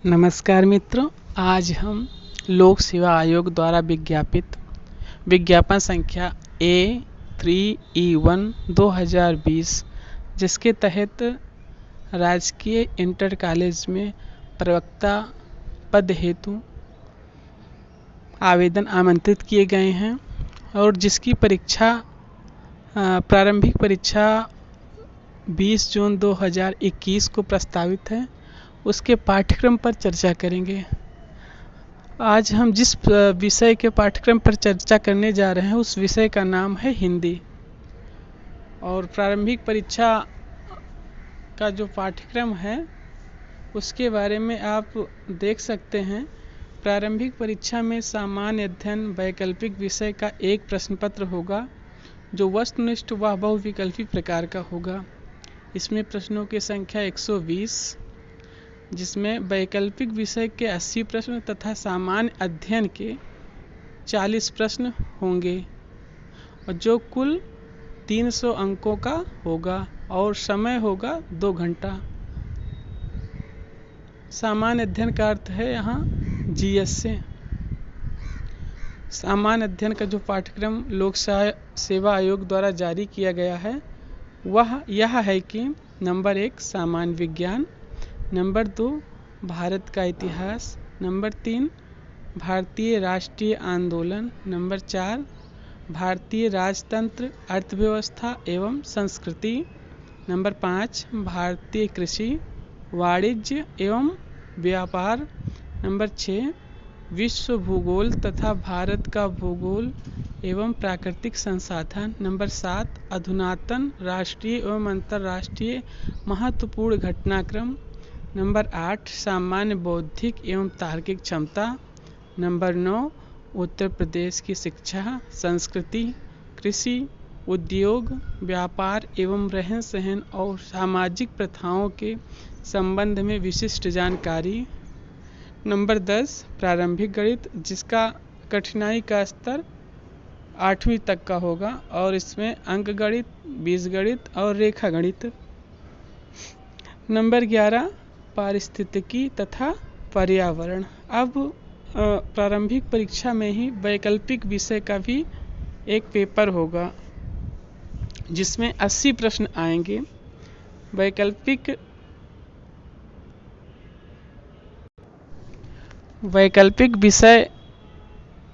नमस्कार मित्रों, आज हम लोक सेवा आयोग द्वारा विज्ञापित विज्ञापन संख्या A3E1 2020 जिसके तहत राजकीय इंटर कॉलेज में प्रवक्ता पद हेतु आवेदन आमंत्रित किए गए हैं और जिसकी परीक्षा प्रारंभिक परीक्षा 20 जून 2021 को प्रस्तावित है, उसके पाठ्यक्रम पर चर्चा करेंगे। आज हम जिस विषय के पाठ्यक्रम पर चर्चा करने जा रहे हैं उस विषय का नाम है हिंदी। और प्रारंभिक परीक्षा का जो पाठ्यक्रम है उसके बारे में आप देख सकते हैं। प्रारंभिक परीक्षा में सामान्य अध्ययन वैकल्पिक विषय का एक प्रश्न पत्र होगा जो वस्तुनिष्ठ व बहुविकल्पी प्रकार का होगा। इसमें प्रश्नों की संख्या 120, जिसमें वैकल्पिक विषय के 80 प्रश्न तथा सामान्य अध्ययन के 40 प्रश्न होंगे और जो कुल 300 अंकों का होगा और समय होगा 2 घंटा। सामान्य अध्ययन का अर्थ है यहाँ GS से। सामान्य अध्ययन का जो पाठ्यक्रम लोक सेवा आयोग द्वारा जारी किया गया है वह यह है कि नंबर 1 सामान्य विज्ञान, नंबर 2 भारत का इतिहास, नंबर 3 भारतीय राष्ट्रीय आंदोलन, नंबर 4 भारतीय राजतंत्र अर्थव्यवस्था एवं संस्कृति, नंबर 5 भारतीय कृषि वाणिज्य एवं व्यापार, नंबर 6 विश्व भूगोल तथा भारत का भूगोल एवं प्राकृतिक संसाधन, नंबर 7 अधुनातन राष्ट्रीय एवं अंतर्राष्ट्रीय महत्वपूर्ण घटनाक्रम, नंबर 8 सामान्य बौद्धिक एवं तार्किक क्षमता, नंबर 9 उत्तर प्रदेश की शिक्षा, संस्कृति, कृषि, उद्योग, व्यापार एवं रहन सहन और सामाजिक प्रथाओं के संबंध में विशिष्ट जानकारी, नंबर 10 प्रारंभिक गणित जिसका कठिनाई का स्तर 8वीं तक का होगा और इसमें अंक गणित, बीजगणित और रेखा गणित, नंबर 11 पारिस्थितिकी तथा पर्यावरण। अब प्रारंभिक परीक्षा में ही वैकल्पिक विषय का भी एक पेपर होगा जिसमें 80 प्रश्न आएंगे। वैकल्पिक विषय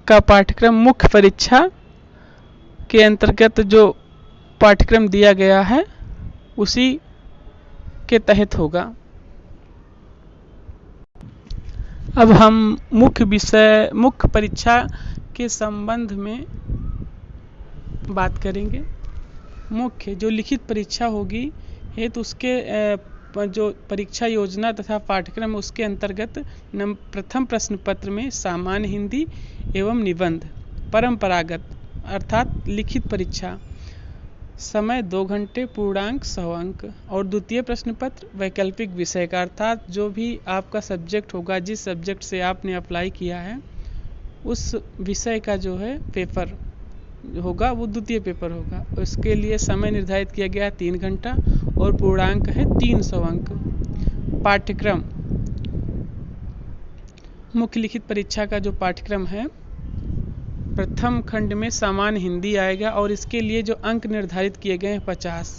का पाठ्यक्रम मुख्य परीक्षा के अंतर्गत जो पाठ्यक्रम दिया गया है उसी के तहत होगा। अब हम मुख्य परीक्षा के संबंध में बात करेंगे। मुख्य जो लिखित परीक्षा होगी हेतु उसके जो परीक्षा योजना तथा पाठ्यक्रम उसके अंतर्गत प्रथम प्रश्न पत्र में सामान्य हिंदी एवं निबंध परंपरागत अर्थात लिखित परीक्षा, समय 2 घंटे, पूर्णांक 100 अंक। और द्वितीय प्रश्न पत्र वैकल्पिक विषय का अर्थात जो भी आपका सब्जेक्ट होगा, जिस सब्जेक्ट से आपने अप्लाई किया है उस विषय का जो है पेपर होगा वो द्वितीय पेपर होगा। उसके लिए समय निर्धारित किया गया 3 घंटा और पूर्णांक है 300 अंक। पाठ्यक्रम मुख्य लिखित परीक्षा का जो पाठ्यक्रम है प्रथम खंड में सामान्य हिंदी आएगा और इसके लिए जो अंक निर्धारित किए गए हैं 50।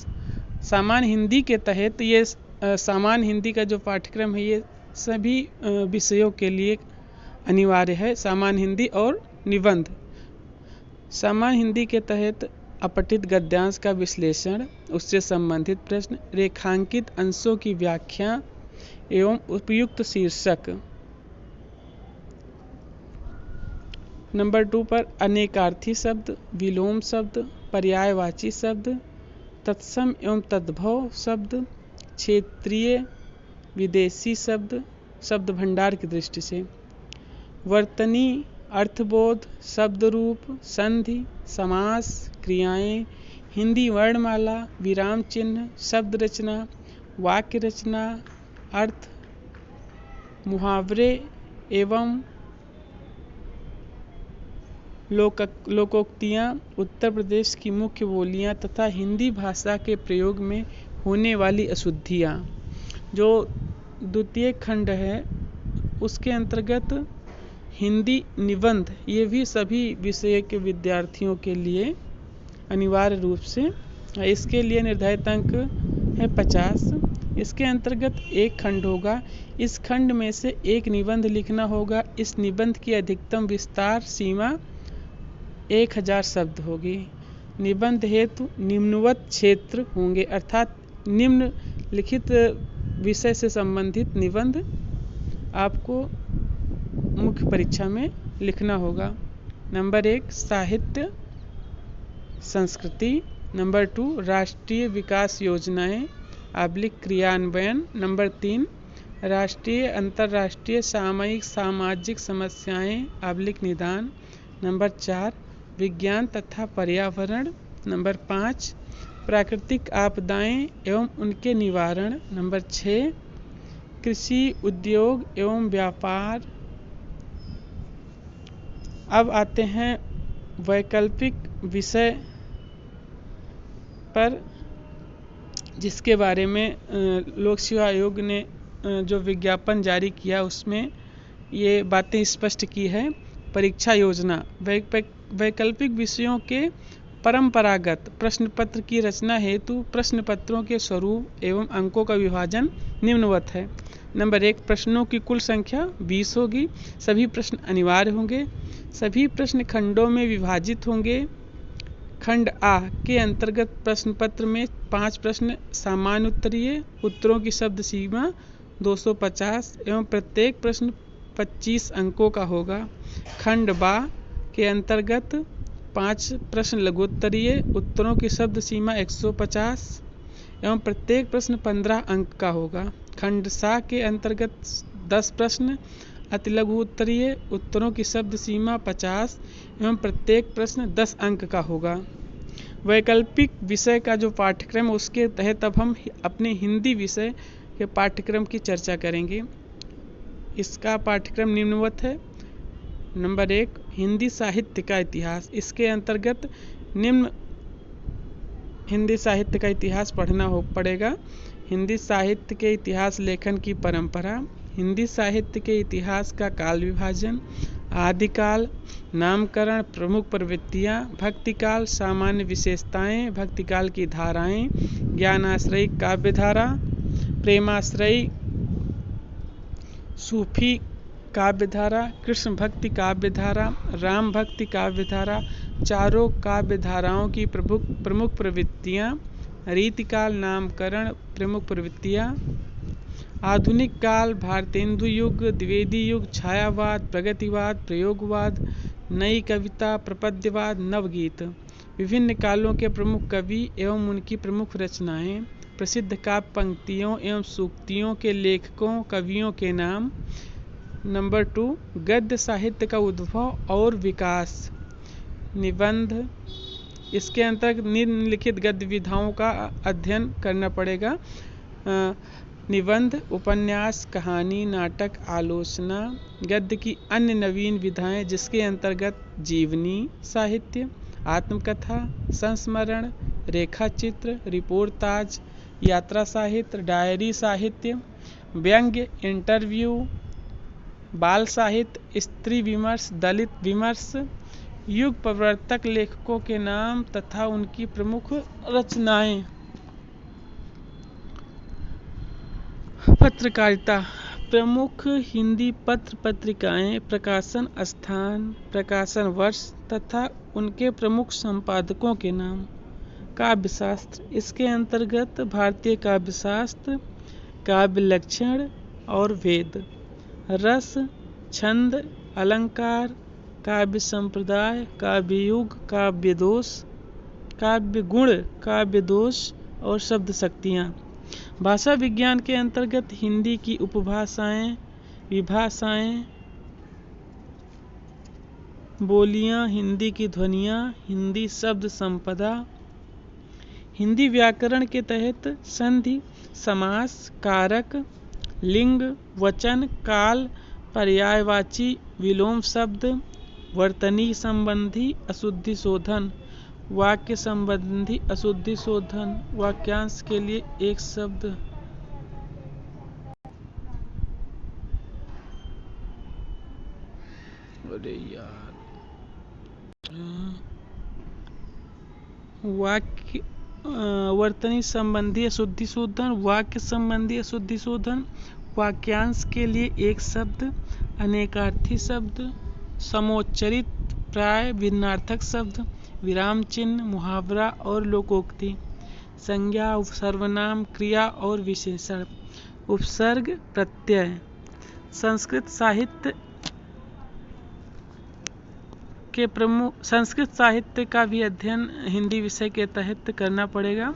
सामान्य हिंदी के तहत ये सामान्य हिंदी का जो पाठ्यक्रम है ये सभी विषयों के लिए अनिवार्य है, सामान्य हिंदी और निबंध। सामान्य हिंदी के तहत अपठित गद्यांश का विश्लेषण, उससे संबंधित प्रश्न, रेखांकित अंशों की व्याख्या एवं उपयुक्त शीर्षक। नंबर 2 पर अनेकार्थी शब्द, विलोम शब्द, पर्यायवाची शब्द, तत्सम एवं तद्भव शब्द, क्षेत्रीय विदेशी शब्द, शब्द भंडार की दृष्टि से, वर्तनी, अर्थबोध, शब्द रूप, संधि, समास, क्रियाएं, हिंदी वर्णमाला, विराम चिन्ह, शब्द रचना, वाक्य रचना, अर्थ, मुहावरे एवं लोकोक्तियाँ, उत्तर प्रदेश की मुख्य बोलियाँ तथा हिंदी भाषा के प्रयोग में होने वाली अशुद्धियाँ। जो द्वितीय खंड है उसके अंतर्गत हिंदी निबंध, ये भी सभी विषय के विद्यार्थियों के लिए अनिवार्य रूप से, इसके लिए निर्धारित अंक है 50। इसके अंतर्गत एक खंड होगा, इस खंड में से एक निबंध लिखना होगा। इस निबंध की अधिकतम विस्तार सीमा 1000 शब्द होगी। निबंध हेतु निम्नवत क्षेत्र होंगे, अर्थात निम्नलिखित विषय से संबंधित निबंध आपको मुख्य परीक्षा में लिखना होगा। नंबर 1 साहित्य संस्कृति। नंबर 2 राष्ट्रीय विकास योजनाएं / क्रियान्वयन। नंबर 3 राष्ट्रीय अंतर्राष्ट्रीय सामयिक सामाजिक समस्याएं / निदान। नंबर 4 विज्ञान तथा पर्यावरण। नंबर 5 प्राकृतिक आपदाएं एवं उनके निवारण। नंबर 6 कृषि उद्योग एवं व्यापार। अब आते हैं वैकल्पिक विषय पर, जिसके बारे में लोक सेवा आयोग ने जो विज्ञापन जारी किया उसमें ये बातें स्पष्ट की है। परीक्षा योजना। वैकल्पिक विषयों के परंपरागत प्रश्न पत्र की रचना हेतु प्रश्न पत्रों के स्वरूप एवं अंकों का विभाजन निम्नवत है। नंबर 1 प्रश्नों की कुल संख्या 20 होगी। सभी प्रश्न अनिवार्य होंगे। सभी प्रश्न खंडों में विभाजित होंगे। खंड आ के अंतर्गत प्रश्न पत्र में 5 प्रश्न सामान्य उत्तरीय, उत्तरों की शब्द सीमा 250 एवं प्रत्येक प्रश्न 25 अंकों का होगा। खंड बा के अंतर्गत 5 प्रश्न लघुत्तरीय, उत्तरों की शब्द सीमा 150 एवं प्रत्येक प्रश्न 15 अंक का होगा। खंड सा के अंतर्गत 10 प्रश्न अति लघु उत्तरीय, उत्तरों की शब्द सीमा 50 एवं प्रत्येक प्रश्न 10 अंक का होगा। वैकल्पिक विषय का जो पाठ्यक्रम, उसके तहत अब हम अपने हिंदी विषय के पाठ्यक्रम की चर्चा करेंगे। इसका पाठ्यक्रम निम्नवत है। नंबर 1 हिंदी साहित्य का इतिहास। इसके अंतर्गत निम्न हिंदी साहित्य का इतिहास पढ़ना पड़ेगा। हिंदी साहित्य के इतिहास लेखन की परंपरा, हिंदी साहित्य के इतिहास का काल विभाजन, आदिकाल, नामकरण, प्रमुख प्रवृत्तियाँ, भक्तिकाल, सामान्य विशेषताएं, भक्तिकाल की धाराएं, ज्ञानाश्रयी काव्यधारा, प्रेमाश्रयी सूफी काव्यधारा, कृष्ण भक्ति काव्यधारा, राम भक्ति काव्यधारा, चारों काव्यधाराओं की प्रमुख प्रवृत्तियाँ, रीतिकाल, नामकरण, प्रमुख प्रवृत्तियाँ, आधुनिक काल, भारतेंदु युग, द्विवेदी युग, छायावाद, प्रगतिवाद, प्रयोगवाद, नई कविता, प्रपद्यवाद, नवगीत, विभिन्न कालों के प्रमुख कवि एवं उनकी प्रमुख रचनाएं, प्रसिद्ध काव्य पंक्तियों एवं सूक्तियों के लेखकों कवियों के नाम। नंबर 2 गद्य साहित्य का उद्भव और विकास। निबंध। इसके अंतर्गत निम्नलिखित गद्य विधाओं का अध्ययन करना पड़ेगा। निबंध, उपन्यास, कहानी, नाटक, आलोचना। गद्य की अन्य नवीन विधाएं, जिसके अंतर्गत जीवनी साहित्य, आत्मकथा, संस्मरण, रेखाचित्र, रिपोर्टाज, यात्रा साहित्य, डायरी साहित्य, व्यंग्य, इंटरव्यू, बाल साहित्य, स्त्री विमर्श, दलित विमर्श, युग प्रवर्तक लेखकों के नाम तथा उनकी प्रमुख रचनाएं। पत्रकारिता। प्रमुख हिंदी पत्र पत्रिकाएं, प्रकाशन स्थान, प्रकाशन वर्ष तथा उनके प्रमुख संपादकों के नाम। काव्यशास्त्र। इसके अंतर्गत भारतीय काव्यशास्त्र, काव्य लक्षण और वेद, रस, छंद, अलंकार, काव्य संप्रदाय, काव्य युग, काव्य दोष, काव्य गुण, काव्य दोष और शब्द शक्तियाँ। भाषा विज्ञान के अंतर्गत हिंदी की उपभाषाएं, विभाषाएं, बोलियां, हिंदी की ध्वनियाँ, हिंदी शब्द संपदा। हिंदी व्याकरण के तहत संधि, समास, कारक, लिंग, वचन, काल, पर्यायवाची, विलोम शब्द, वर्तनी संबंधी अशुद्धि शोधन, वाक्य संबंधी अशुद्धि शोधन, वाक्यांश के लिए एक शब्द। अरे यार, वाक्य वर्तनी संबंधी अशुद्धि शोधन, वाक्य संबंधी अशुद्धि शोधन, वाक्यांश के लिए एक शब्द, अनेकार्थी शब्द, समोच्चरित प्राय भिन्नार्थक शब्द, विराम चिन्ह, मुहावरा और लोकोक्ति, संज्ञा, सर्वनाम, क्रिया और विशेषण, उपसर्ग, प्रत्यय। संस्कृत साहित्य का भी अध्ययन हिंदी विषय के तहत करना पड़ेगा,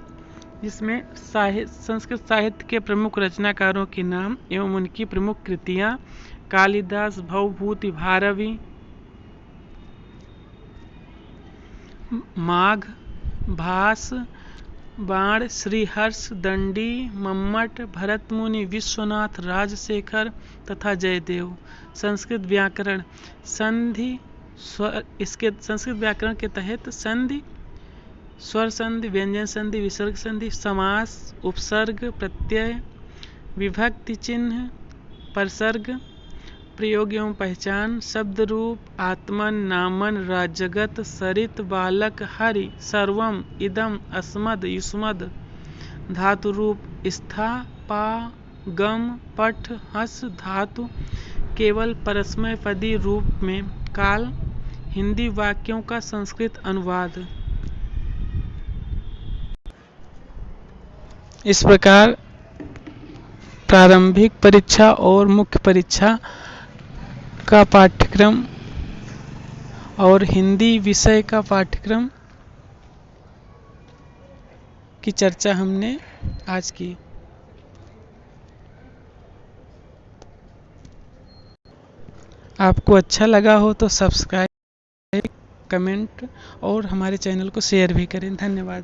जिसमें संस्कृत साहित्य के प्रमुख रचनाकारों के नाम एवं उनकी प्रमुख कृतियां कालिदास, भवभूति, भारवी, माघ, भास, बाण, श्रीहर्ष, दंडी, मम्मट, भरतमुनि, विश्वनाथ, राजशेखर तथा जयदेव। संस्कृत व्याकरण संधि संस्कृत व्याकरण के तहत संधि, स्वर संधि, व्यंजन संधि, विसर्ग संधि, समास, उपसर्ग, प्रत्यय, विभक्ति चिन्ह, परसर्ग, प्रयोग एवं पहचान, शब्द रूप, आत्मन, नामन, राजगत, सरित, बालक, हरि, सर्वम, इदम, अस्मद, युष्मद, धातु रूप, स्था, पा, गम, पठ, हस, धातु केवल परस्मय पदी रूप में, काल, हिंदी वाक्यों का संस्कृत अनुवाद। इस प्रकार प्रारंभिक परीक्षा और मुख्य परीक्षा का पाठ्यक्रम और हिंदी विषय का पाठ्यक्रम की चर्चा हमने आज की। आपको अच्छा लगा हो तो सब्सक्राइब, कमेंट और हमारे चैनल को शेयर भी करें। धन्यवाद।